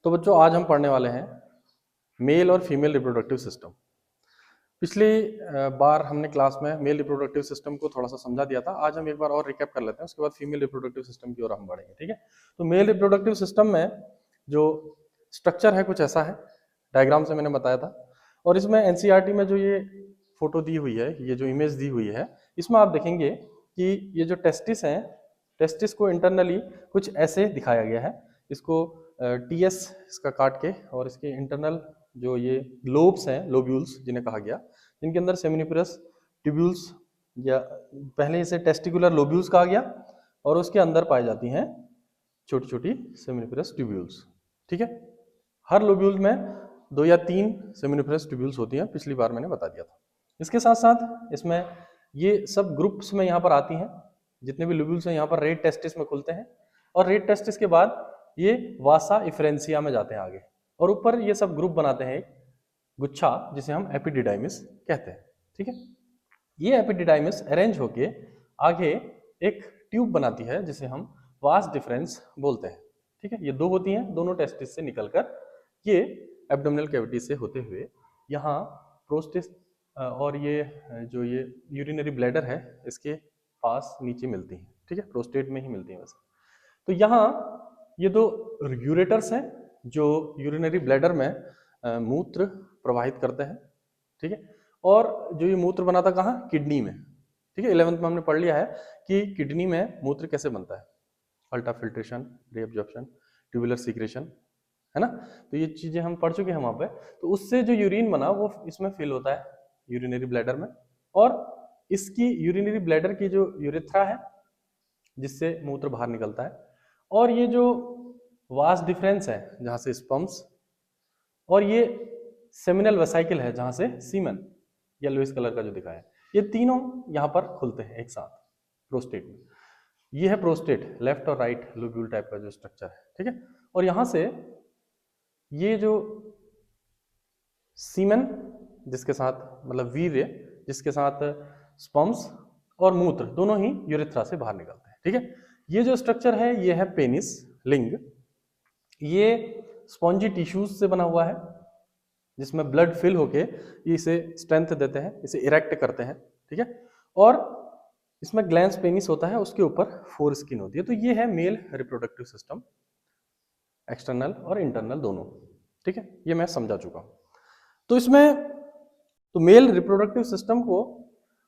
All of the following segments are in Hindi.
तो बच्चों आज हम पढ़ने वाले हैं मेल और फीमेल रिप्रोडक्टिव सिस्टम। पिछली बार हमने क्लास में मेल रिप्रोडक्टिव सिस्टम को थोड़ा सा समझा दिया था। आज हम एक बार और रिकैप कर लेते हैं, उसके बाद फीमेल रिप्रोडक्टिव सिस्टम की ओर हम बढ़ेंगे। ठीक है, तो मेल रिप्रोडक्टिव सिस्टम में जो स्ट्रक्चर है कुछ ऐसा है, डायग्राम से मैंने बताया था। और इसमें एनसीईआरटी में जो ये फोटो दी हुई है, ये जो इमेज दी हुई है, इसमें आप देखेंगे कि ये जो टेस्टिस हैं, टेस्टिस को इंटरनली कुछ ऐसे दिखाया गया है। इसको टीएस इसका काट के और इसके इंटरनल जो ये लोब्स हैं, लोब्यूल्स जिन्हें कहा गया, जिनके अंदर सेमिनिफरस ट्यूब्यूल्स या पहले इसे टेस्टिकुलर लोब्यूल्स कहा गया, और उसके अंदर पाई जाती हैं छोटी छोटी सेमिनिफरस ट्यूब्यूल्स। ठीक है, हर लोब्यूल में 2 या 3 सेमिनिफरस ट्यूब्यूल्स होती हैं, पिछली बार मैंने बता दिया था। इसके साथ साथ इसमें ये सब ग्रुप्स में यहाँ पर आती हैं, जितने भी लोब्यूल्स हैं यहाँ पर रेड टेस्टिस में खुलते हैं, और रेड टेस्टिस के बाद ये वासा इफ्रेंसिया में जाते हैं आगे, और ऊपर ये सब ग्रुप बनाते हैं एक गुच्छा जिसे हम एपिडिडाइमिस कहते हैं। ठीक है, ये एपिडिडाइमिस अरेंज होके आगे एक ट्यूब बनाती है जिसे हम वास डिफरेंस बोलते हैं। ठीक है, ये 2 होती हैं, दोनों टेस्टिस से निकलकर ये एब्डोमिनल कैविटी से होते हुए यहाँ प्रोस्टेट और ये जो ये यूरिनरी ब्लैडर है इसके पास नीचे मिलती हैं। ठीक है, प्रोस्टेट में ही मिलती हैं वैसे। तो यहाँ ये 2 यूरेटर्स हैं जो यूरिनरी ब्लैडर में मूत्र प्रवाहित करते हैं। ठीक है, और जो ये मूत्र बना था कहाँ, किडनी में। ठीक है, 11th में हमने पढ़ लिया है कि किडनी में मूत्र कैसे बनता है, ultra filtration, reabsorption, tubular secretion, है ना। तो ये चीजें हम पढ़ चुके हैं वहां पे। तो उससे जो यूरिन बना वो इसमें फिल होता है यूरिनरी ब्लैडर में, और इसकी यूरिनरी ब्लैडर की जो यूरेथ्रा है जिससे मूत्र बाहर निकलता है, और ये जो वास डिफरेंस है जहां से स्पर्म्स, और ये सेमिनल वेसाइकिल है जहां से सीमेन येलोइश कलर का जो दिखा है, ये तीनों यहाँ पर खुलते हैं एक साथ प्रोस्टेट में। ये है प्रोस्टेट, लेफ्ट और राइट लोब्यूल टाइप का जो स्ट्रक्चर है। ठीक है, और यहाँ से ये जो सीमेन जिसके साथ मतलब वीर्य जिसके साथ स्पर्म्स और मूत्र दोनों ही यूरेथ्रा से बाहर निकलते हैं। ठीक है, ये जो स्ट्रक्चर है ये है पेनिस, लिंग। ये स्पॉन्जी टिश्यूज से बना हुआ है जिसमें ब्लड फिल होके इसे स्ट्रेंथ देते हैं, इसे इरेक्ट करते हैं। ठीक है, और इसमें ग्लैंस पेनिस होता है, उसके ऊपर फोर स्किन होती है। तो ये है मेल रिप्रोडक्टिव सिस्टम, एक्सटर्नल और इंटरनल दोनों। ठीक है, ये मैं समझा चुका हूं। तो इसमें तो मेल रिप्रोडक्टिव सिस्टम को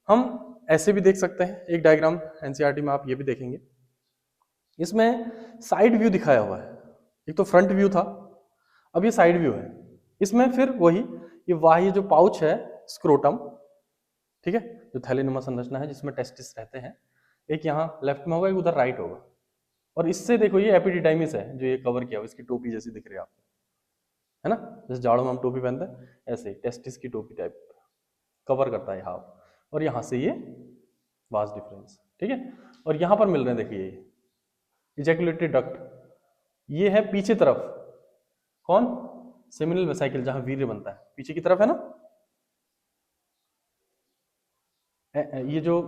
हम ऐसे भी देख सकते हैं, एक डायग्राम एनसीईआरटी में आप ये भी देखेंगे। इसमें साइड व्यू दिखाया हुआ है, एक तो फ्रंट व्यू था, अब ये साइड व्यू है। इसमें फिर वही ये बाह्य जो पाउच है स्क्रोटम, ठीक है, जो थैलेनुमा संरचना है जिसमें टेस्टिस रहते हैं, एक यहाँ लेफ्ट में होगा, एक उधर राइट होगा। और इससे देखो ये एपिडिडाइमिस है जो ये कवर किया हुआ, इसकी टोपी जैसी दिख रही है आपको, है ना, जैसे जाड़ों में हम टोपी पहनते हैं ऐसे टेस्टिस की टोपी टाइप कवर करता है हाफ, और यहाँ से ये वास डिफरेंस। ठीक है, और यहाँ पर मिल रहे हैं, देखिए ये इजैकुलेटरी डक्ट, ये है पीछे तरफ, कौन, सेमिनल वेसाइकिल जहां वीर्य बनता है, पीछे की तरफ है ना। ये जो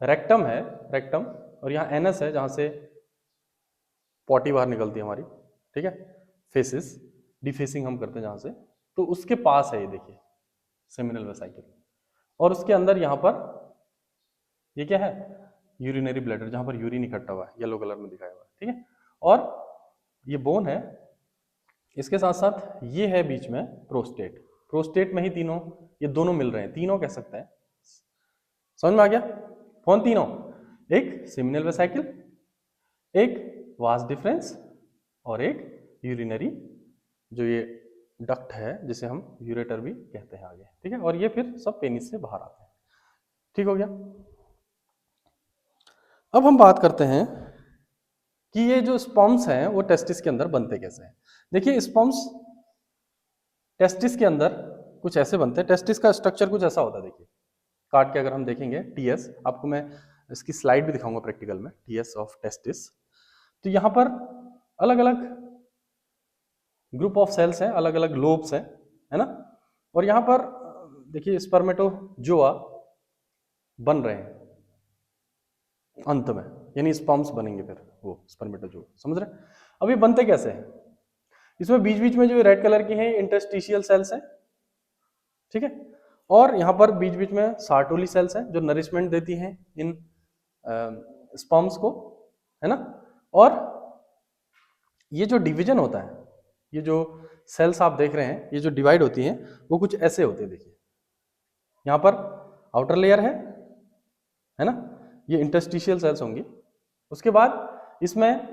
रेक्टम है, रेक्टम, और यहाँ एनस है जहां से पॉटी बाहर निकलती है हमारी। ठीक है, फेसिस डिफेसिंग हम करते हैं जहां से, तो उसके पास है ये देखिए सेमिनल वेसाइकिल, और उसके अंदर यहाँ पर ये क्या है, यूरिनरी ब्लैडर जहां पर यूरिन इकट्ठा हुआ है, येलो कलर में दिखाया हुआ है। ठीक है, और ये बोन है, इसके साथ साथ ये है बीच में प्रोस्टेट, प्रोस्टेट में ही तीनों, ये दोनों मिल रहे हैं, तीनों कह सकते हैं। समझ में आ गया, कौन तीनों, एक सेमिनल वेसाइकिल, एक वास डिफरेंस, और एक यूरिनरी जो ये डक्ट है जिसे हम यूरेटर भी कहते हैं आगे। ठीक है, और ये फिर सब पेनिस से बाहर आते हैं। ठीक हो गया। अब हम बात करते हैं कि ये जो स्पर्म्स हैं वो टेस्टिस के अंदर बनते कैसे हैं। देखिए स्पर्म्स टेस्टिस के अंदर कुछ ऐसे बनते हैं, टेस्टिस का स्ट्रक्चर कुछ ऐसा होता है। देखिए काट के अगर हम देखेंगे टीएस, आपको मैं इसकी स्लाइड भी दिखाऊंगा प्रैक्टिकल में, टीएस ऑफ टेस्टिस। तो यहाँ पर अलग अलग ग्रुप ऑफ सेल्स हैं, अलग अलग लोब्स हैं, है ना, और यहाँ पर देखिए स्पर्मेटोजोआ बन रहे हैं अंत में, यानी स्पर्म्स बनेंगे फिर वो स्पर्मेटोजोआ, समझ रहे हैं। अब ये बनते कैसे हैं, इसमें बीच बीच में जो रेड कलर की है इंटरस्टिशियल सेल्स हैं, ठीक है। और यहाँ पर बीच बीच में सार्टोली सेल्स हैं जो नरिशमेंट देती हैं इन स्पर्म्स को, है ना। और ये जो डिवीजन होता है, ये जो सेल्स आप देख रहे हैं, ये जो डिवाइड होती हैं वो कुछ ऐसे होते हैं। देखिए यहाँ पर आउटर लेयर है ना, ये इंटरस्टिशियल सेल्स होंगी। उसके बाद इसमें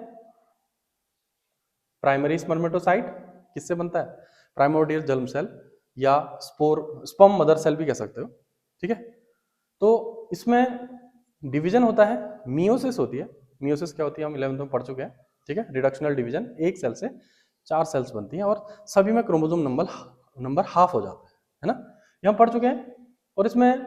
प्राइमरी स्पर्मेटोसाइट किससे बनता है, प्राइमोर्डियल जर्म सेल या स्पर्म मदर सेल भी कह सकते हो, ठीक है। तो इसमें डिवीजन होता है, मियोसिस होती है। मियोसिस क्या होती है हम 11th में पढ़ चुके हैं, ठीक है। रिडक्शनल डिवीजन, एक सेल से 4 सेल्स बनती हैं और सभी में क्रोमोसोम नंबर हाफ हो जाता है ना, ये हम पढ़ चुके हैं। और इसमें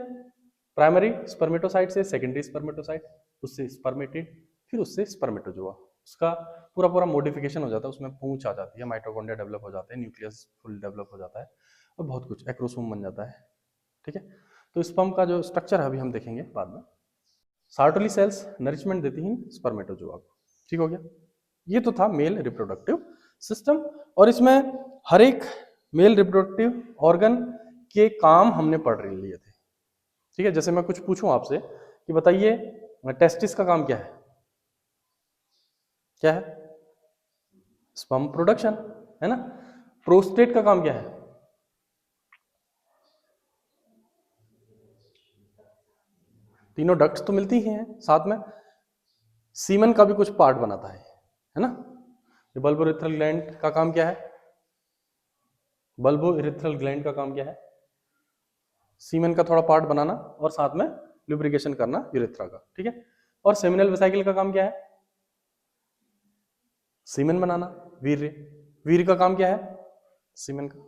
प्राइमरी स्पर्मेटोसाइट से सेकेंडरी स्पर्मेटोसाइट, उससे स्पर्मेटिड, फिर उससे स्पर्मेटोजोआ, उसका पूरा पूरा मॉडिफिकेशन हो जाता है, उसमें पूंछ आ जाती है, माइटोकॉन्ड्रिया डेवलप हो जाते हैं, न्यूक्लियस फुल डेवलप हो जाता है और बहुत कुछ, एक्रोसोम बन जाता है, ठीक है। तो स्पर्म का जो स्ट्रक्चर है अभी हम देखेंगे बाद में। सार्टोली सेल्स नरिशमेंट देती हैं स्पर्मेटोजोआ को, ठीक हो गया। ये तो था मेल रिप्रोडक्टिव सिस्टम, और इसमें हर एक मेल रिप्रोडक्टिव ऑर्गन के काम हमने पढ़ लिए थे, ठीक है। जैसे मैं कुछ पूछूं आपसे कि बताइए टेस्टिस का काम क्या है, क्या है, स्पर्म प्रोडक्शन, है ना। प्रोस्टेट का काम क्या है, तीनों डक्ट्स तो मिलती ही हैं साथ में, सीमन का भी कुछ पार्ट बनाता है ना। ये बल्बो इरेथ्रल ग्लैंड का काम क्या है, बल्बो इरेथ्रल ग्लैंड का काम क्या है, सीमन का थोड़ा पार्ट बनाना और साथ में लुब्रिकेशन करना यूरेथ्रा का, ठीक है। और सेमिनल वेसिकल का काम क्या है, सीमन बनाना, वीर्य, वीर्य का काम क्या है, सीमन का,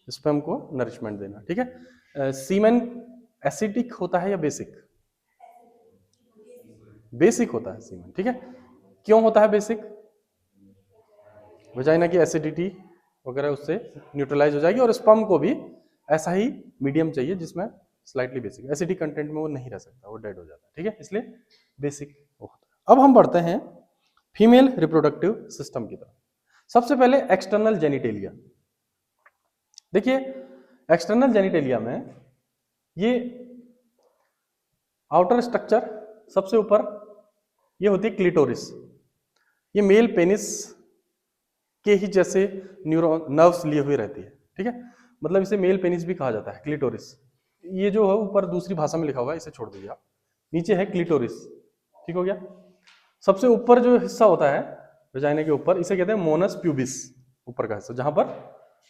स्पर्म को नरिशमेंट देना, ठीक है। सीमन एसिडिक होता है या बेसिक, बेसिक होता है सीमन, ठीक है। क्यों होता है बेसिक, वजाइना की एसिडिटी वगैरह उससे न्यूट्रलाइज हो जाएगी, और स्पर्म को भी ऐसा ही मीडियम चाहिए जिसमें स्लाइटली बेसिक, एसिडिक कंटेंट में वो नहीं रह सकता, वो डेड हो जाता है, ठीक है। इसलिए बेसिक वो होता है। अब हम बढ़ते हैं फीमेल रिप्रोडक्टिव सिस्टम की तरफ। सबसे पहले एक्सटर्नल जेनिटेलिया। देखिए एक्सटर्नल जेनिटेलिया में ये आउटर स्ट्रक्चर सबसे ऊपर ये होती है क्लिटोरिस, ये मेल पेनिस के ही जैसे न्यूरॉन नर्व्स लिए हुए रहती है, ठीक है। मतलब इसे मेल पेनिस भी कहा जाता है, क्लिटोरिस। ये जो है ऊपर दूसरी भाषा में लिखा हुआ है, इसे छोड़ दीजिए आप, नीचे है क्लिटोरिस, ठीक हो गया। सबसे ऊपर जो हिस्सा होता है वजाइना के ऊपर, इसे कहते हैं मोनस प्यूबिस, ऊपर का हिस्सा जहां पर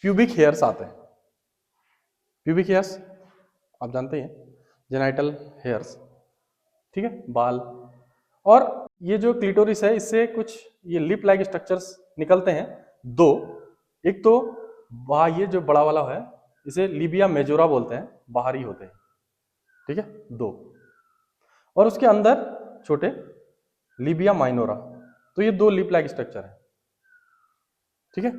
प्यूबिक हेयर्स आते हैं। प्यूबिक हेयर्स आप जानते हैं, जेनाइटल हेयर्स, ठीक है, बाल। और ये जो क्लिटोरिस है इससे कुछ ये लिप लाइक स्ट्रक्चर्स निकलते हैं, दो। एक तो ये जो बड़ा वाला है इसे लिबिया मेजोरा बोलते हैं, बाहरी होते हैं, ठीक है, दो। और उसके अंदर छोटे लिबिया माइनोरा, तो ये दो लिप लाइक स्ट्रक्चर है, ठीक है।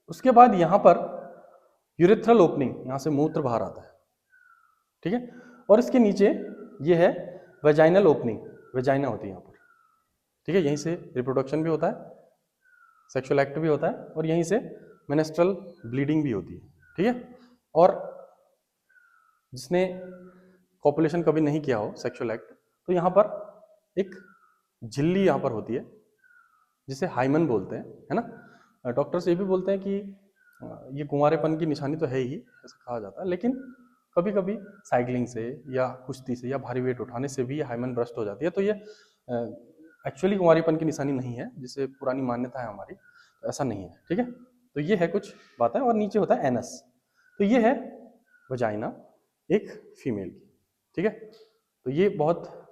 उसके बाद यहां पर यूरेथ्रल ओपनिंग, यहां से मूत्र बाहर आता है, ठीक है। और इसके नीचे ये है वेजाइनल ओपनिंग, वेजाइना होती है यहां पर, ठीक है। यहीं से रिप्रोडक्शन भी होता है, सेक्सुअल एक्ट भी होता है, और यहीं से मेनेस्ट्रल ब्लीडिंग भी होती है, ठीक है। और जिसने कॉपुलेशन कभी नहीं किया हो, सेक्सुअल एक्ट, तो यहाँ पर एक झिल्ली यहाँ पर होती है जिसे हाइमन बोलते हैं, है ना। डॉक्टर्स ये भी बोलते हैं कि ये कुंवारेपन की निशानी तो है ही, ऐसा कहा जाता है, लेकिन कभी कभी साइकिलिंग से या कुश्ती से या भारी वेट उठाने से भी ये हाइमन ब्रस्ट हो जाती है, तो ये एक्चुअली कुंवारेपन की निशानी नहीं है, जिसे पुरानी मान्यता है हमारी, तो ऐसा नहीं है, ठीक है। तो ये है कुछ बातें, और नीचे होता है एनस, तो ये है वजाइना एक फीमेल की, ठीक है। तो ये बहुत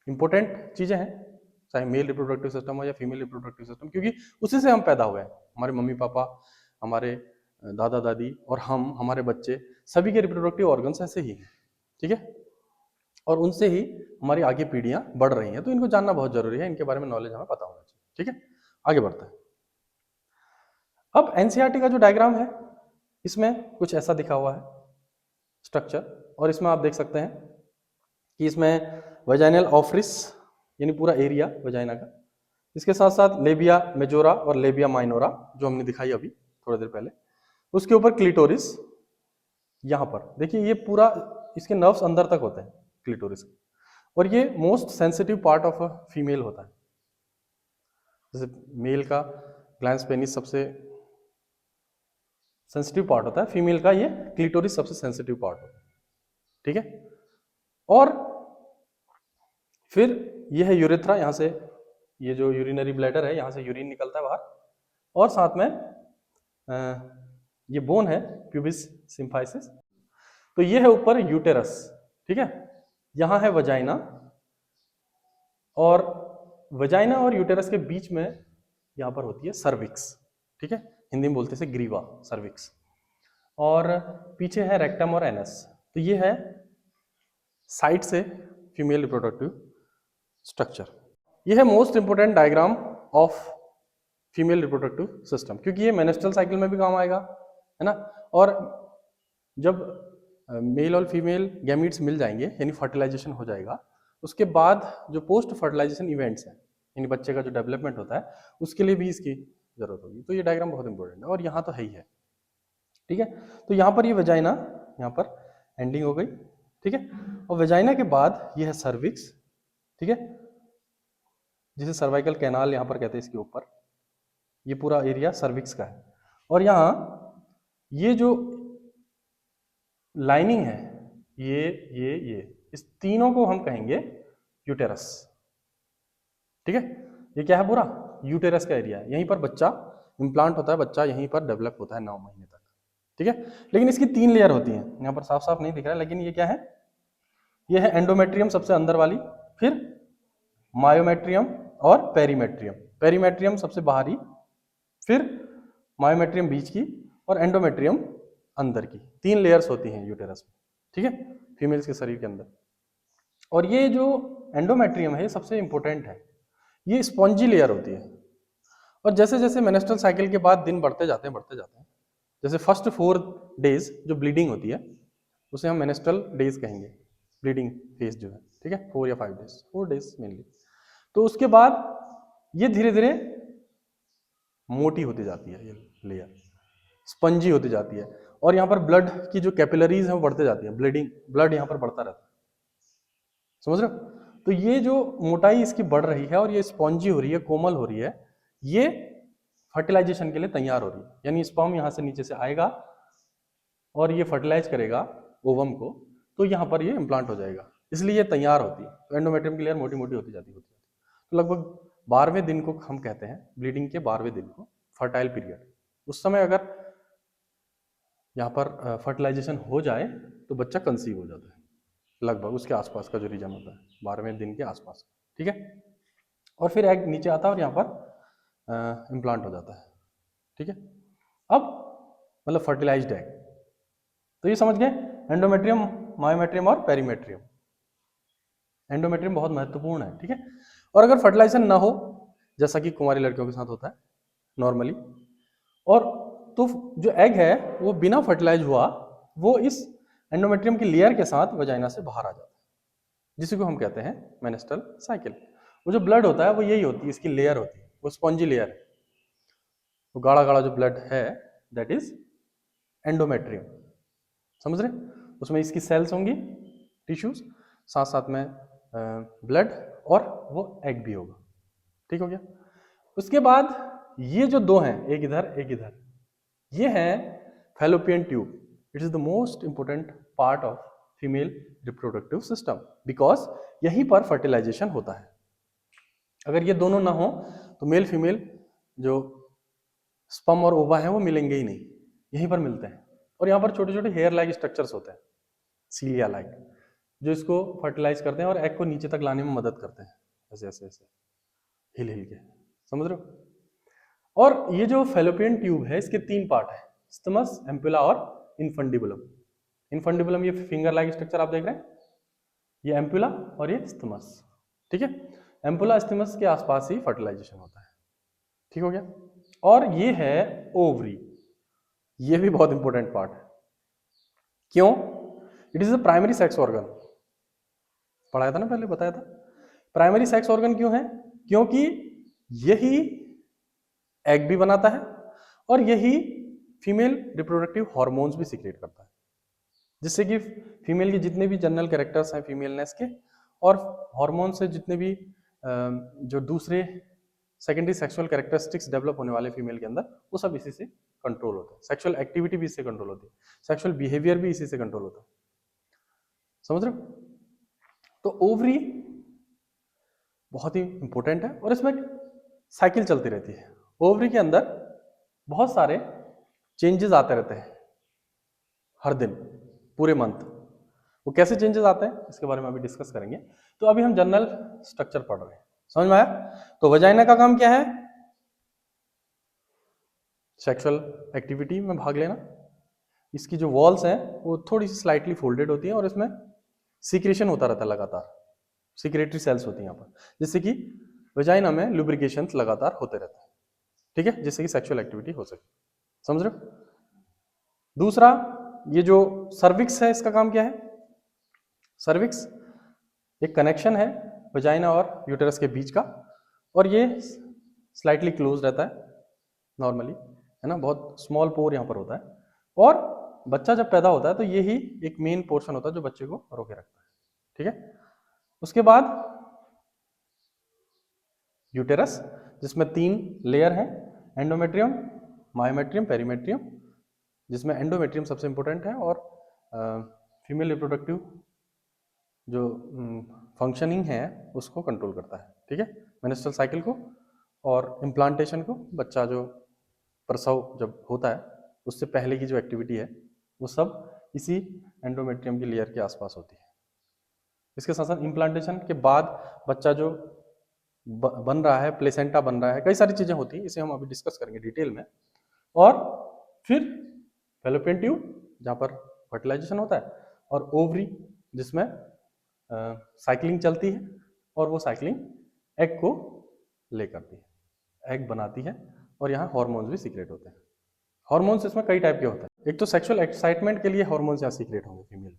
इंपॉर्टेंट चीजें हैं, चाहे मेल रिप्रोडक्टिव सिस्टम हो या फीमेल रिप्रोडक्टिव सिस्टम, क्योंकि उसी से हम पैदा हुए हैं। हमारे मम्मी पापा, हमारे दादा दादी और हम, हमारे बच्चे, सभी के रिप्रोडक्टिव ऑर्गन्स ऐसे ही हैं, ठीक है। और उनसे ही हमारी आगे पीढ़ियां बढ़ रही हैं, तो इनको जानना बहुत जरूरी है, इनके बारे में नॉलेज हमें पता होना चाहिए, ठीक है। आगे बढ़ते हैं। अब एनसीईआरटी का जो डायग्राम है इसमें कुछ ऐसा दिखा हुआ है स्ट्रक्चर, और इसमें आप देख सकते हैं कि इसमें वजाइनल ऑफरिस यानी पूरा एरिया वजाइना का, इसके साथ साथ लेबिया मेजोरा और लेबिया माइनोरा जो हमने दिखाई अभी थोड़ी देर पहले, उसके ऊपर क्लिटोरिस, यहाँ पर देखिए ये पूरा इसके नर्व्स अंदर तक होते हैं क्लिटोरिस के, और ये most sensitive part of a female होता है। जैसे मेल का ग्लैंस पेनिस सबसे सेंसिटिव पार्ट होता है, फीमेल का ये क्लिटोरिस सबसे सेंसिटिव पार्ट होता है, ठीक है। और फिर ये है यूरेथ्रा, यहाँ से ये जो यूरिनरी ब्लैडर है यहाँ से यूरिन निकलता है बाहर, और साथ में ये बोन है प्यूबिस सिम्फाइसिस। तो ये है ऊपर यूटेरस, ठीक है, यहाँ है वजाइना, और वजाइना और यूटेरस के बीच में यहाँ पर होती है सर्विक्स, ठीक है, हिंदी में बोलते हैं ग्रीवा, सर्विक्स, और पीछे है रेक्टम और एनस। तो ये है साइड से फीमेल रिप्रोडक्टिव स्ट्रक्चर। ये है most important diagram of female reproductive system, क्योंकि ये मेनेस्ट्रल साइकिल में भी काम आएगा, है ना। और जब मेल और फीमेल गैमीट्स मिल जाएंगे यानी फर्टिलाइजेशन हो जाएगा, उसके बाद जो पोस्ट फर्टिलाइजेशन इवेंट्स हैं यानी बच्चे का जो डेवलपमेंट होता है उसके लिए भी इसकी जरूरत होगी। तो ये डायग्राम बहुत इंपॉर्टेंट है, और यहाँ तो है ही है, ठीक है। तो यहाँ पर ये वेजाइना यहाँ पर एंडिंग हो गई, ठीक है, और वेजाइना के बाद ये है सर्विक्स, ठीक है, जिसे सर्वाइकल कैनाल यहाँ पर कहते हैं इसके ऊपर, ये पूरा एरिया सर्विक्स का है। और यहाँ ये जो लाइनिंग है ये इस तीनों को हम कहेंगे यूटेरस, ठीक है। ये क्या है, पूरा यूटेरस का एरिया है, यहीं पर बच्चा इम्प्लांट होता है, बच्चा यहीं पर डेवलप होता है 9 महीने तक, ठीक है। लेकिन इसकी 3 लेयर होती हैं, यहाँ पर साफ साफ नहीं दिख रहा है, लेकिन ये क्या है, ये है एंडोमेट्रियम सबसे अंदर वाली, फिर मायोमेट्रियम और पेरीमेट्रियम, पेरीमेट्रियम सबसे बाहरी, फिर मायोमेट्रियम बीच की, और एंडोमेट्रियम अंदर की। 3 लेयर्स होती हैं यूटेरस में, ठीक है, फीमेल्स के शरीर के अंदर। और ये जो एंडोमेट्रियम है ये सबसे इंपॉर्टेंट है, ये स्पॉन्जी लेयर होती है। और जैसे जैसे मेनेस्ट्रल साइकिल के बाद दिन बढ़ते जाते हैं, जैसे फर्स्ट 4 डेज जो ब्लीडिंग होती है उसे हम मेनेस्ट्रल डेज कहेंगे, ब्लीडिंग फेज जो है, ठीक है, 4 या 5 डेज, 4 डेज मेनली। तो उसके बाद ये धीरे धीरे मोटी होती जाती है, ये लेयर स्पंजी होती जाती है, और यहाँ पर ब्लड की जो कैपिलरीज है वो बढ़ते जाती है, ब्लड यहाँ पर बढ़ता रहता है, समझ रहे हो। तो ये जो मोटाई इसकी बढ़ रही है और ये स्पॉन्जी हो रही है, कोमल हो रही है, ये फर्टिलाइजेशन के लिए तैयार हो रही है, यानी स्पर्म यहाँ से नीचे से आएगा और ये फर्टिलाइज करेगा ओवम को, तो यहाँ पर ये इम्प्लांट हो जाएगा, इसलिए ये तैयार होती है। तो एंडोमेट्रियम की लेयर मोटी मोटी होती जाती है। तो लगभग 12वें दिन को हम कहते हैं, ब्लीडिंग के 12वें दिन को फर्टाइल पीरियड। उस समय अगर यहाँ पर फर्टिलाइजेशन हो जाए तो बच्चा कंसीव हो जाता है, लगभग उसके आसपास का जो रीजन होता है 12वें दिन के आसपास, ठीक है। और फिर एग नीचे आता है और यहाँ पर इम्प्लांट हो जाता है, ठीक है। अब मतलब फर्टिलाइज्ड एग, तो ये समझ गए एंडोमेट्रियम, मायोमेट्रियम और पेरीमेट्रियम। एंडोमेट्रियम बहुत महत्वपूर्ण है, ठीक है। और अगर फर्टिलाइजेशन ना हो, जैसा कि कुंवारी लड़कियों के साथ होता है नॉर्मली, और तो जो एग है वो बिना फर्टिलाइज हुआ वो इस एंडोमेट्रियम की लेयर के साथ वजाइना से बाहर आ जाता है, जिसी को हम कहते हैं मेनेस्ट्रल साइकिल। वो जो ब्लड होता है वो यही होती है, इसकी लेयर होती है, वो स्पॉन्जी लेयर है, वो गाढ़ा गाढ़ा जो ब्लड है दैट इज एंडोमेट्रियम, समझ रहे। उसमें इसकी सेल्स होंगी, टिश्यूज, साथ साथ में ब्लड, और वो एग भी होगा, ठीक हो गया। उसके बाद ये जो दो हैं, एक इधर एक इधर, ये है fallopian tube. It is the most important part of female reproductive system, because यहीं पर फर्टिलाइजेशन होता है। अगर ये दोनों ना हो तो मेल फीमेल जो स्पर्म और ओवा है वो मिलेंगे ही नहीं, यहीं पर मिलते हैं। और यहाँ पर छोटे छोटे हेयर लाइक स्ट्रक्चर्स होते हैं, सीलिया लाइक, जो इसको फर्टिलाइज करते हैं और एग को नीचे तक लाने में मदद करते हैं, ऐसे ऐसे ऐसे हिल हिल के, समझ रहे हो। और ये जो फैलोपियन ट्यूब है इसके 3 पार्ट है, स्टमस, एम्पुला और इनफंडिबुलम। इनफंडिबुलम ये फिंगर लाइक स्ट्रक्चर आप देख रहे हैं, ये एम्पुला और ये स्टमस, ठीक है। एम्पुला स्टमस के आसपास ही फर्टिलाइजेशन होता है, ठीक हो गया। और ये है ओवरी, ये भी बहुत इंपॉर्टेंट पार्ट है। क्यों? It is a primary sex organ, पढ़ाया था ना पहले, बताया था। प्राइमरी सेक्स ऑर्गन क्यों है? क्योंकि यही एग भी बनाता है और यही फीमेल रिप्रोडक्टिव हार्मोन्स भी सीक्रेट करता है, जिससे कि फीमेल के जितने भी जनरल कैरेक्टर्स हैं फीमेलनेस के और हार्मोन से जितने भी जो दूसरे सेकेंडरी सेक्सुअल कैरेक्टरिस्टिक्स डेवलप होने वाले फीमेल के अंदर, वो सब इसी से कंट्रोल होता है। सेक्सुअल एक्टिविटी भी इससे कंट्रोल होती है, सेक्सुअल बिहेवियर भी इसी से कंट्रोल होता है। समझ रहे हो? तो ओवरी बहुत ही इंपॉर्टेंट है और इसमें साइकिल चलती रहती है। ओवरी के अंदर बहुत सारे चेंजेस आते रहते हैं हर दिन, पूरे मंथ। वो कैसे चेंजेस आते हैं इसके बारे में अभी डिस्कस करेंगे। तो अभी हम जनरल स्ट्रक्चर पढ़ रहे हैं, समझ में आया? तो वजाइना का काम क्या है? सेक्सुअल एक्टिविटी में भाग लेना। इसकी जो वॉल्स हैं वो थोड़ी सी स्लाइटली फोल्डेड होती हैं और इसमें सीक्रेशन होता रहता है लगातार, सीक्रेटरी सेल्स होती हैं यहाँ पर, जिससे कि वजाइना में लुब्रिकेशन लगातार होते रहते हैं, ठीक है, जिससे कि सेक्सुअल एक्टिविटी हो सके। समझ रहे हो? दूसरा, ये जो सर्विक्स है इसका काम क्या है? सर्विक्स एक कनेक्शन है वजाइना और यूटेरस के बीच का और ये स्लाइटली क्लोज रहता है नॉर्मली, है ना, बहुत स्मॉल पोर यहाँ पर होता है और बच्चा जब पैदा होता है तो यही एक मेन पोर्शन होता है जो बच्चे को रोके रखता है, ठीक है। उसके बाद यूटेरस, जिसमें 3 लेयर हैं, एंडोमेट्रियम, मायोमेट्रियम, पेरीमेट्रियम, जिसमें एंडोमेट्रियम सबसे इंपॉर्टेंट है और फीमेल रिप्रोडक्टिव जो फंक्शनिंग है उसको कंट्रोल करता है, ठीक है, मेंस्ट्रुअल साइकिल को और इम्प्लांटेशन को। बच्चा जो प्रसव जब होता है उससे पहले की जो एक्टिविटी है वो सब इसी एंडोमेट्रियम की लेयर के आसपास होती है। इसके साथ साथ इम्प्लांटेशन के बाद बच्चा जो बन रहा है, प्लेसेंटा बन रहा है, कई सारी चीजें होती हैं, इसे हम अभी डिस्कस करेंगे डिटेल में। और फिर फैलोपियन ट्यूब जहाँ पर फर्टिलाइजेशन होता है और ओवरी जिसमें साइक्लिंग चलती है और वो साइक्लिंग एग को ले करती है, एग बनाती है और यहाँ हार्मोन्स भी सीक्रेट होते हैं। हार्मोन्स इसमें कई टाइप के होते हैं। एक तो सेक्सुअल एक्साइटमेंट के लिए हार्मोन्स यहाँ सीक्रेट होंगे फीमेल,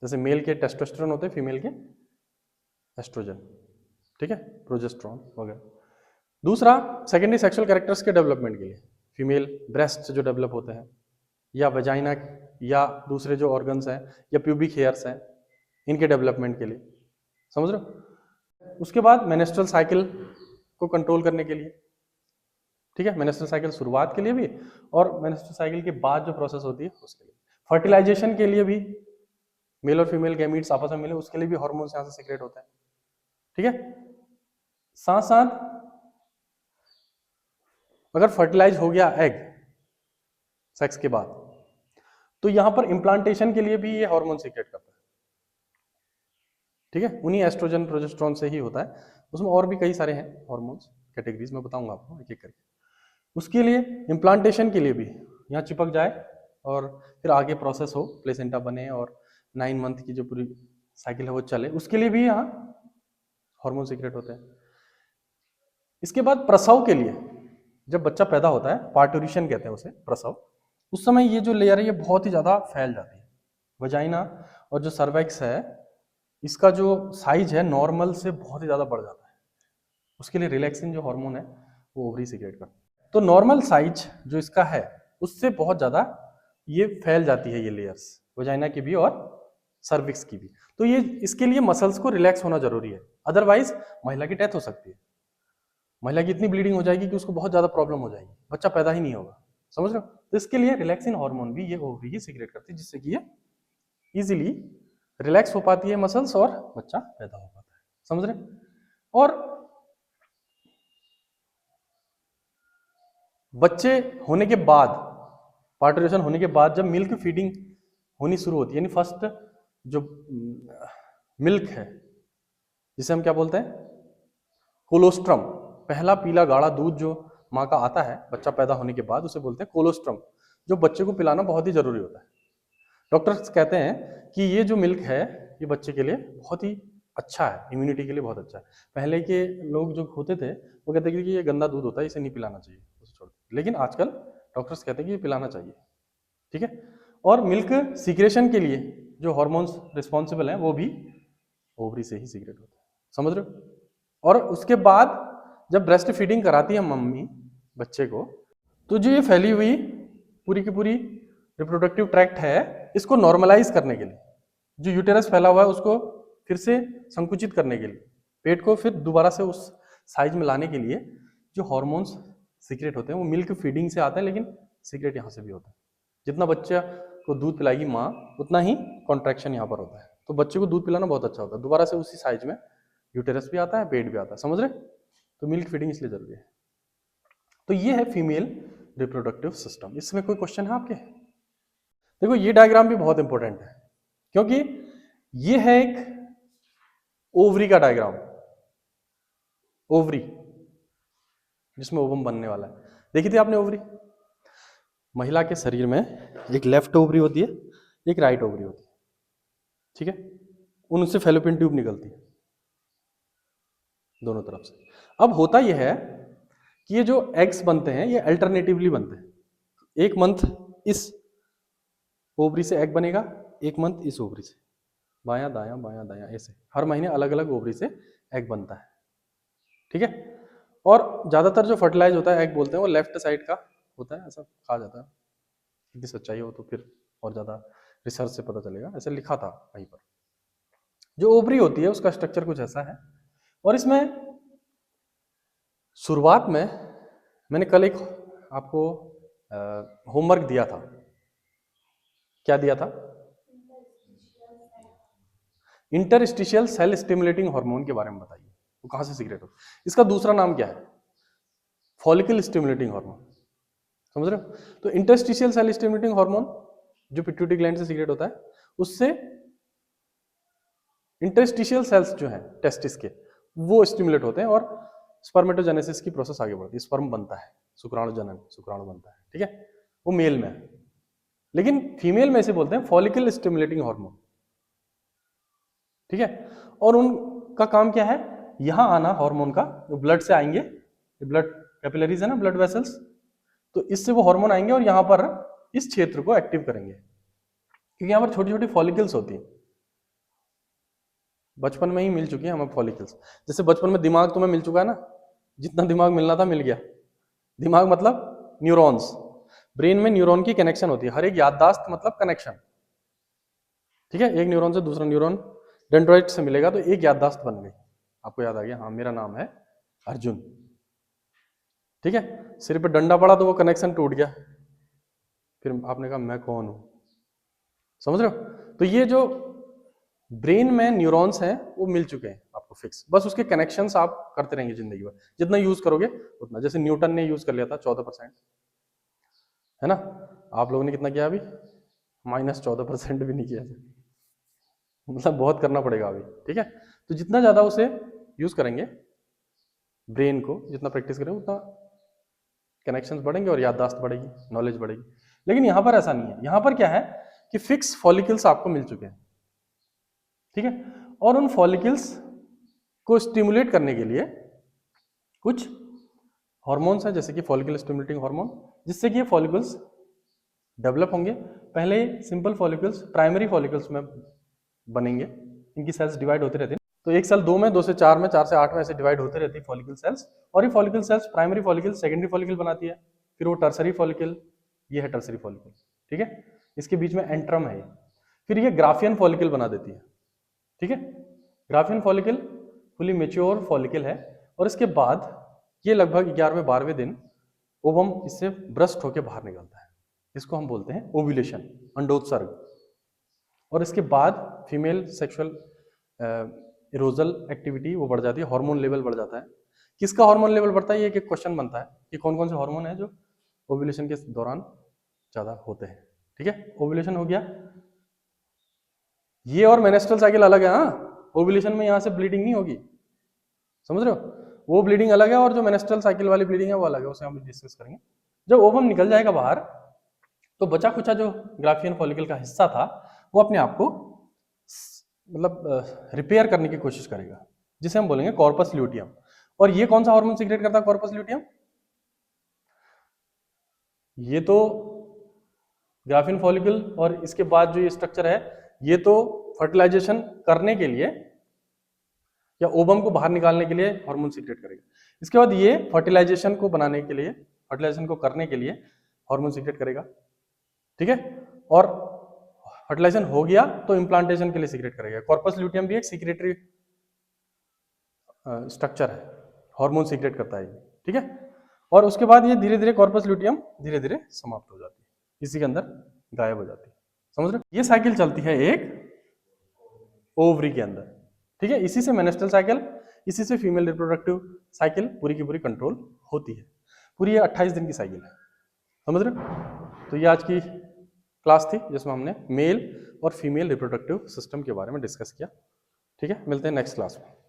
जैसे मेल के टेस्टोस्टेरोन होते हैं, फीमेल के एस्ट्रोजन, ठीक है, प्रोजेस्टेरोन वगैरह। दूसरा, सेकेंडरी सेक्सुअल कैरेक्टर्स के डेवलपमेंट के लिए फीमेल ब्रेस्ट जो डेवलप होते हैं या वजाइना या दूसरे जो ऑर्गन्स हैं या प्यूबिक हेयर्स हैं, इनके डेवलपमेंट के लिए। समझ रहे हो? उसके बाद मेंस्ट्रुअल साइकिल को कंट्रोल करने के लिए, ठीक है, मेंस्ट्रुअल साइकिल शुरुआत के लिए भी और मेंस्ट्रुअल साइकिल के बाद जो प्रोसेस होती है उसके लिए। फर्टिलाइजेशन के लिए भी, मेल और फीमेल गैमीट्स आपस में मिले उसके लिए भी हार्मोन्स यहाँ से सीक्रेट होते हैं, ठीक है। साथ साथ अगर फर्टिलाइज हो गया एग सेक्स के बाद तो यहां पर इम्प्लांटेशन के लिए भी ये हार्मोन सीक्रेट करता है, ठीक है, उन्हीं एस्ट्रोजन प्रोजेस्टेरोन से ही होता है। उसमें और भी कई सारे हैं हार्मोन्स, कैटेगरीज में बताऊंगा आपको एक एक करके। उसके लिए इम्प्लांटेशन के लिए भी यहाँ चिपक जाए और फिर आगे प्रोसेस हो, प्लेसेंटा बने और 9 मंथ की जो पूरी साइकिल है वो चले, उसके लिए भी यहाँ हार्मोन सीक्रेट होते हैं। इसके बाद प्रसव के लिए, जब बच्चा पैदा होता है, पार्टुरिशन कहते हैं उसे, प्रसव, उस समय ये जो लेयर है ये बहुत ही ज्यादा फैल जाती है। वजाइना और जो सर्वेक्स है इसका जो साइज है नॉर्मल से बहुत ही ज्यादा बढ़ जाता है। उसके लिए रिलैक्सिन जो हार्मोन है वो ओवरी सीक्रेट करता है। तो नॉर्मल साइज जो इसका है उससे बहुत ज्यादा ये फैल जाती है, ये लेयर्स वजाइना की भी और सर्विक्स की भी। तो ये इसके लिए मसल्स को रिलैक्स होना जरूरी है, अदरवाइज महिला की डेथ हो सकती है। महिला की इतनी ब्लीडिंग हो जाएगी कि उसको बहुत ज्यादा प्रॉब्लम हो जाएगी, बच्चा पैदा ही नहीं होगा। समझ रहे हो? तो इसके लिए रिलैक्सिन हार्मोन भी ये ओवरी ही सीक्रेट करती है, जिससे कि ये इजीली रिलैक्स हो पाती है मसल्स और बच्चा पैदा हो पाता है। समझ रहे? और बच्चे होने के बाद, पार्टुरेशन होने के बाद जब मिल्क फीडिंग होनी शुरू होती है, यानी फर्स्ट जो मिल्क है जिसे हम क्या बोलते हैं, कोलोस्ट्रम, पहला पीला गाढ़ा दूध जो माँ का आता है बच्चा पैदा होने के बाद, उसे बोलते हैं कोलोस्ट्रम, जो बच्चे को पिलाना बहुत ही जरूरी होता है। डॉक्टर्स कहते हैं कि ये जो मिल्क है ये बच्चे के लिए बहुत ही अच्छा है, इम्यूनिटी के लिए बहुत अच्छा है। पहले के लोग जो होते थे वो कहते थे कि ये गंदा दूध होता है, इसे नहीं पिलाना चाहिए, उसे छोड़। लेकिन आजकल डॉक्टर्स कहते हैं कि ये पिलाना चाहिए, ठीक है। और मिल्क सीक्रेशन के लिए जो हार्मोन्स रिस्पॉन्सिबल हैं वो भी ओवरी से ही सीक्रेट होते हैं। समझ रहे हो? और उसके बाद जब ब्रेस्ट फीडिंग कराती है मम्मी बच्चे को, तो जो ये फैली हुई पूरी की पूरी रिप्रोडक्टिव ट्रैक्ट है, इसको नॉर्मलाइज करने के लिए, जो यूटेरस फैला हुआ है उसको फिर से संकुचित करने के लिए, पेट को फिर दोबारा से उस साइज में लाने के लिए जो हार्मोन्स सीक्रेट होते हैं, वो मिल्क फीडिंग से आते हैं, लेकिन सीक्रेट यहाँ से भी होता है। जितना बच्चा को दूध पिलाएगी माँ, उतना ही कॉन्ट्रैक्शन यहाँ पर होता है। तो बच्चे को दूध पिलाना बहुत अच्छा होता है, दोबारा से उसी साइज में यूटेरस भी आता है, पेट भी आता है, समझ रहे? तो मिल्क फीडिंग इसलिए जरूरी है। तो ये है फीमेल रिप्रोडक्टिव सिस्टम। इसमें कोई क्वेश्चन है आपके? देखो ये डायग्राम भी बहुत इंपॉर्टेंट है, क्योंकि ये है एक ओवरी का डायग्राम, ओवरी जिसमें ओवम बनने वाला है। देखी थी आपने ओवरी? महिला के शरीर में एक लेफ्ट ओवरी होती है, एक राइट ओवरी होती है, ठीक है? उनसे फैलोपियन ट्यूब निकलती है दोनों तरफ से। अब होता यह है कि ये जो एग्स बनते हैं ये अल्टरनेटिवली बनते हैं। एक मंथ इस ओवरी से एग बनेगा, एक मंथ इस ओवरी से, बायां दायां ऐसे हर महीने अलग अलग ओवरी से एग बनता है, ठीक है? और ज्यादातर जो फर्टिलाइज होता है एग बोलते हैं वो लेफ्ट साइड का होता है, ऐसा कहा जाता है। यदि सच्चाई हो तो फिर और ज्यादा रिसर्च से पता चलेगा, ऐसे लिखा था वहीं पर। जो ओवरी होती है उसका स्ट्रक्चर कुछ ऐसा है, और इसमें शुरुआत में मैंने कल एक आपको होमवर्क दिया था। क्या दिया था? इंटरस्टिशियल सेल स्टिमुलेटिंग हार्मोन के बारे में बताइए, वो कहां से सीक्रेट हो। इसका दूसरा नाम क्या है? फॉलिकल स्टिमुलेटिंग हार्मोन, समझ रहे हो? तो इंटरस्टिशियल सेल स्टिमुलेटिंग हार्मोन जो पिट्यूटरी ग्लैंड से सीक्रेट होता है, उससे इंटरस्टिशियल सेल्स जो हैं टेस्टिस के, वो स्टिमुलेट होते हैं और स्पर्मेटोजेनेसिस की प्रोसेस आगे बढ़ती है, स्पर्म बनता है, शुक्राणु जनन, शुक्राणु बनता है, ठीक है? वो मेल में है, लेकिन फीमेल में से बोलते हैं फॉलिकल स्टिमुलेटिंग हार्मोन, ठीक है? और उनका काम क्या है? यहां आना हार्मोन का, जो ब्लड से आएंगे, ब्लड कैपिलरीज है ना, ब्लड वेसल्स, तो इससे वो हार्मोन आएंगे और यहां पर इस क्षेत्र को एक्टिव करेंगे, क्योंकि यहां पर छोटी छोटी फॉलिकल्स होती हैं, बचपन में ही मिल चुकी है हमें फॉलिकल्स। जैसे बचपन में दिमाग तुम्हें मिल चुका है ना, जितना दिमाग मिलना था मिल गया। दिमाग मतलब न्यूरॉन्स, ब्रेन में न्यूरॉन की कनेक्शन होती है, हर एक याददाश्त मतलब कनेक्शन, ठीक है? एक न्यूरॉन से दूसरा न्यूरॉन डेंड्राइट से मिलेगा तो एक याददाश्त बन गई, आपको याद आ गया, हाँ मेरा नाम है अर्जुन, ठीक है? सिर पे डंडा पड़ा तो वो कनेक्शन टूट गया, फिर आपने कहा मैं कौन हूं, समझ रहे हो? तो ये जो ब्रेन में न्यूरॉन्स हैं वो मिल चुके हैं आपको फिक्स, बस उसके कनेक्शंस आप करते रहेंगे जिंदगी भर, जितना यूज करोगे उतना। जैसे न्यूटन ने यूज कर लिया था 14%, है ना? आप लोगों ने कितना किया अभी? -14% भी नहीं किया, मतलब बहुत करना पड़ेगा अभी, ठीक है? तो जितना ज्यादा उसे यूज करेंगे, ब्रेन को जितना प्रैक्टिस करेंगे, उतना कनेक्शंस बढ़ेंगे और याददाश्त बढ़ेगी, नॉलेज बढ़ेगी। लेकिन यहां पर ऐसा नहीं है, यहां पर क्या है कि फिक्स फॉलिकल्स आपको मिल चुके हैं, ठीक है? और उन फॉलिकल्स को स्टिमुलेट करने के लिए कुछ हार्मोन्स हैं, जैसे कि फॉलिकल स्टिमुलेटिंग हार्मोन, जिससे कि ये फॉलिकल्स डेवलप होंगे। पहले सिंपल फॉलिकल्स प्राइमरी फॉलिकल्स में बनेंगे, इनकी सेल्स डिवाइड होते रहते हैं, तो एक सेल 2 में, 2 से 4 में, 4 से 8 में ऐसे डिवाइड होते रहती है फॉलिकल सेल्स, और ये follicle sales primary follicle, secondary follicle बनाती है, फिर वो टर्सरी फॉलिकल, ये है टर्सरी फॉलिकल, ठीक है? इसके बीच में एंट्रम है, फिर ये ग्राफियन फॉलिकल बना देती है, ठीक है? Graafian follicle fully mature follicle है, और इसके बाद ये लगभग 11वें 12वें दिन ओवम इससे ब्रस्ट होकर बाहर निकलता है, इसको हम बोलते हैं ओव्यूलेशन, अंडोत्सर्ग। और इसके बाद फीमेल सेक्सुअल इरोजल एक्टिविटी वो बढ़ जाती है, हार्मोन लेवल बढ़ जाता है। किसका हार्मोन लेवल बढ़ता है, ये एक क्वेश्चन बनता है कि कौन कौन से हार्मोन है जो ओव्यूलेशन के दौरान ज्यादा होते हैं, ठीक है? ओव्यूलेशन हो गया, ये और मेनेस्ट्रुअल साइकिल अलग है, हाँ? ओव्यूलेशन में यहाँ से ब्लीडिंग नहीं होगी, समझ रहे हो? वो ब्लीडिंग अलग है, और जो मेनेस्ट्रुअल साइकिल वाली ब्लीडिंग है वो अलग है, उसे हम डिस्कस करेंगे। जब ओवम निकल जाएगा बाहर, तो बचा कुचा जो ग्राफियन फॉलिकल का हिस्सा था वो अपने आप को मतलब रिपेयर करने की कोशिश करेगा, जिसे हम बोलेंगे कॉर्पस ल्यूटियम। और ये कौन सा हार्मोन सीक्रेट करता है कॉर्पस ल्यूटियम? ये तो ग्राफियन फॉलिकल और इसके बाद जो ये स्ट्रक्चर है, ये तो फर्टिलाइजेशन करने के लिए या ओवम को बाहर निकालने के लिए हार्मोन सीक्रेट करेगा। इसके बाद ये फर्टिलाइजेशन को बनाने के लिए, फर्टिलाइजेशन को करने के लिए हार्मोन सीक्रेट करेगा, ठीक है। और फर्टिलाइजेशन हो गया तो इम्प्लांटेशन के लिए सीक्रेट करेगा। कॉर्पस ल्यूटियम भी एक सीक्रेटरी स्ट्रक्चर है, हार्मोन सीक्रेट करता है ये, ठीक है। और उसके बाद ये धीरे धीरे कॉर्पस ल्यूटियम धीरे धीरे समाप्त हो जाती है, इसी के अंदर गायब हो जाती है, समझ रहे हो। ये साइकिल चलती है एक ओवरी के अंदर, ठीक है। इसी से मेनेस्ट्रल साइकिल, इसी से फीमेल रिप्रोडक्टिव साइकिल पूरी की पूरी कंट्रोल होती है। पूरी ये 28 दिन की साइकिल है, समझ रहे हो। तो ये आज की क्लास थी जिसमें हमने मेल और फीमेल रिप्रोडक्टिव सिस्टम के बारे में डिस्कस किया, ठीक है। मिलते हैं नेक्स्ट क्लास में।